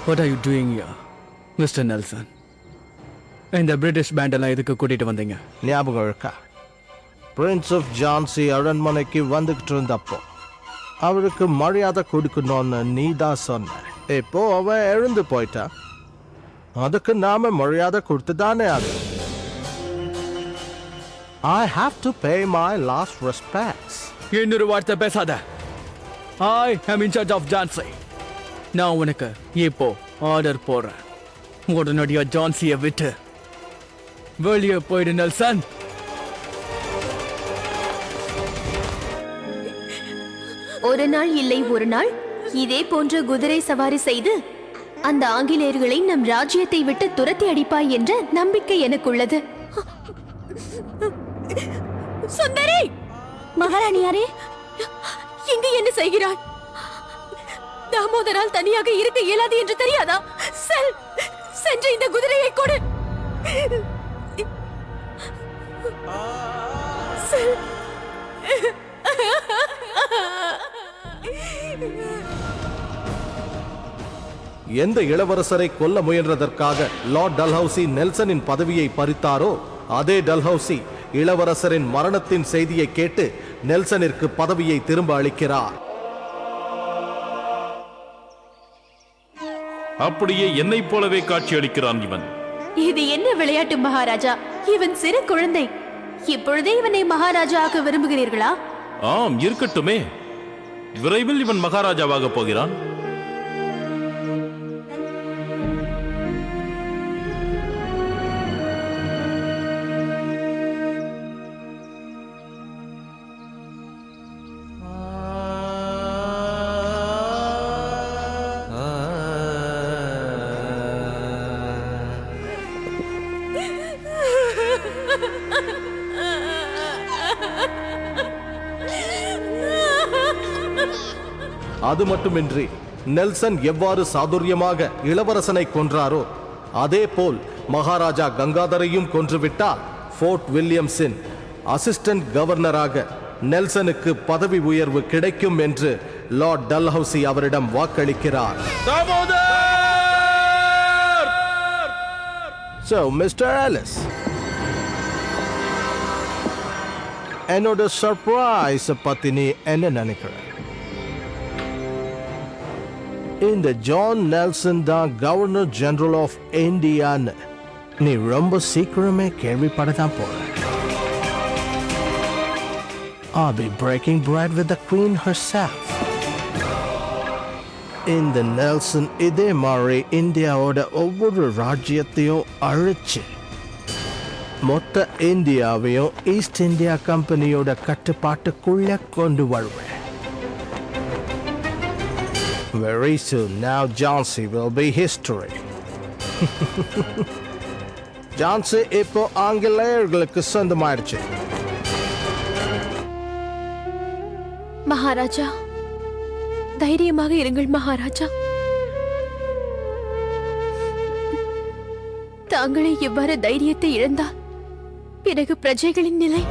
What are you doing here, Mr. Nelson? இந்த British பேண்டெல்லாம் எதுக்கு கூட்டிட்டு வந்தீங்க? ஞாபகம் இருக்கா? பிரின்ஸ் ஆஃப் ஜான்சி அரண்மனைக்கு வந்துகிட்டு இருந்தப்போ அவருக்கு மரியாதை கொடுக்கணும்னு நீ தான் சொன்ன. இப்போ அவன் எழுந்து போயிட்டா, அதுக்கு நாம மரியாதை கொடுத்து தானே அது. I have to pay my last respects. இன்னொரு வார்த்தை பேசாத. I am in charge of Jhansi. நான் உனக்கு இப்போ ஆர்டர் போடுறேன். உடனடியா ஜான்சியை விட்டு வெளியே போயிடு நெல்சன். ஒரு நாள் இல்லை ஒரு நாள் இதே போன்ற குதிரை சவாரி செய்து அந்த ஆங்கிலேயர்களை நம் ராஜ்யத்தை விட்டு துரத்தி அடிப்பாய் என்ற நம்பிக்கை எனக்குள்ளது. சுந்தரி! மகாராணியாரே, இங்கு என்ன செய்கிறாய்? தாமோதரால் தனியாக இருக்க இயலாது என்று தெரியாதா? சென்று இந்த குதிரையை கொடு. எந்த இளவரசரை கொல்ல முயன்றதற்காக லார்ட் டல்ஹவுசி நெல்சனின் பதவியை பறித்தாரோ, அதே டல்ஹவுசி இளவரசரின் மரணத்தின் செய்தியை கேட்டு நெல்சனிற்கு பதவியை திரும்ப அளிக்கிறார். அப்படியே என்னைப் போலவே காட்சி அளிக்கிறான் இவன். இது என்ன விளையாட்டு மகாராஜா? இவன் சிறு குழந்தை. இப்பொழுதே இவனை மகாராஜா ஆக்க விரும்புகிறீர்களா? ஆம், இருக்கட்டுமே. விரைவில் இவன் மகாராஜாவாக போகிறான். அது மட்டுமின்றி நெல்சன் எவ்வாறு சாதுரியமாக இளவரசனை கொன்றாரோ, அதே போல் மகாராஜா கங்காதரையும் கொன்றுவிட்டால் ஃபோர்ட் வில்லியம்ஸின் அசிஸ்டன்ட் கவர்னராக நெல்சனுக்கு பதவி உயர்வு கிடைக்கும் என்று லார்ட் டல்ஹவுசி அவரிடம் வாக்களிக்கிறார். So, Mr. Ellis, என்னோட சர்ப்ரைஸ் பத்தி நீ என்ன நினைக்கிற? இந்த ஜான் நெல்சன் தான் கவர்னர் ஜெனரல் ஆஃப் இந்தியான்னு நீ ரொம்ப சீக்கிரமே கேள்விப்படத்தான் போற. I'll be breaking bread with the queen herself. இந்த நெல்சன் இதே மாதிரி இந்தியாவோட ஒவ்வொரு ராஜ்யத்தையும் அழிச்சு மொத்த இந்தியாவையும் ஈஸ்ட் இந்தியா கம்பெனியோட கட்டுப்பாட்டுக்குள்ள கொண்டு வருவேன். Very soon now Jhansi will be history. Jhansi இப்போ ஆங்கிலேயர்களுக்கு சொந்தமாயிடுச்சு. மகாராஜா, தைரியமாக இருங்கள் மகாராஜா. தாங்களே எவ்வாறு தைரியத்தை இழந்தால் பிறகு பிரஜைகளின் நிலை?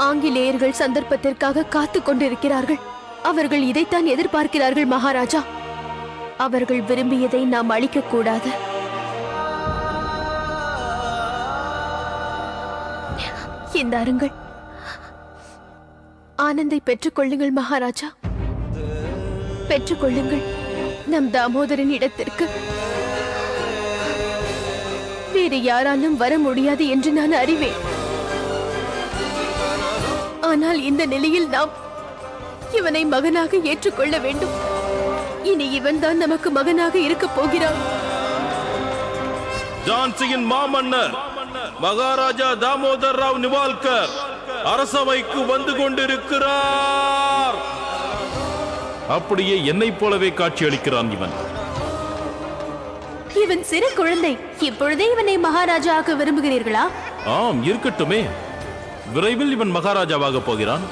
ஆங்கிலேயர்கள் சந்தர்ப்பத்திற்காக காத்துக் கொண்டிருக்கிறார்கள். அவர்கள் இதைத்தான் எதிர்பார்க்கிறார்கள் மகாராஜா. அவர்கள் விரும்பியதை நாம் அளிக்க கூடாது. இந்த அருங்கள் ஆனந்தை பெற்றுக் கொள்ளுங்கள் மகாராஜா, பெற்றுக் கொள்ளுங்கள். நம் தாமோதரின் இடத்திற்கு வேறு யாராலும் வர முடியாது என்று நான் அறிவேன். ஆனால் இந்த நிலையில் நாம் இவனை மகனாக ஏற்றுக்கொள்ள வேண்டும். இனி இவன் தான் நமக்கு மகனாக இருக்க போகிறான். ஜான்சியின் மாமன்னர் மகாராஜா தாமோதர் ராவ் நிவால்கர் அரசவைக்கு வந்து கொண்டிருக்கிறார். அப்படியே என்னைப் போலவே காட்சி அளிக்கிறான் இவன். இவன் சிறு குழந்தை. இப்பொழுதே இவனை மகாராஜா ஆக்க விரும்புகிறீர்களா? ஆம், இருக்கட்டுமே. விரைவில் இவன் மகாராஜாவாக போகிறான்.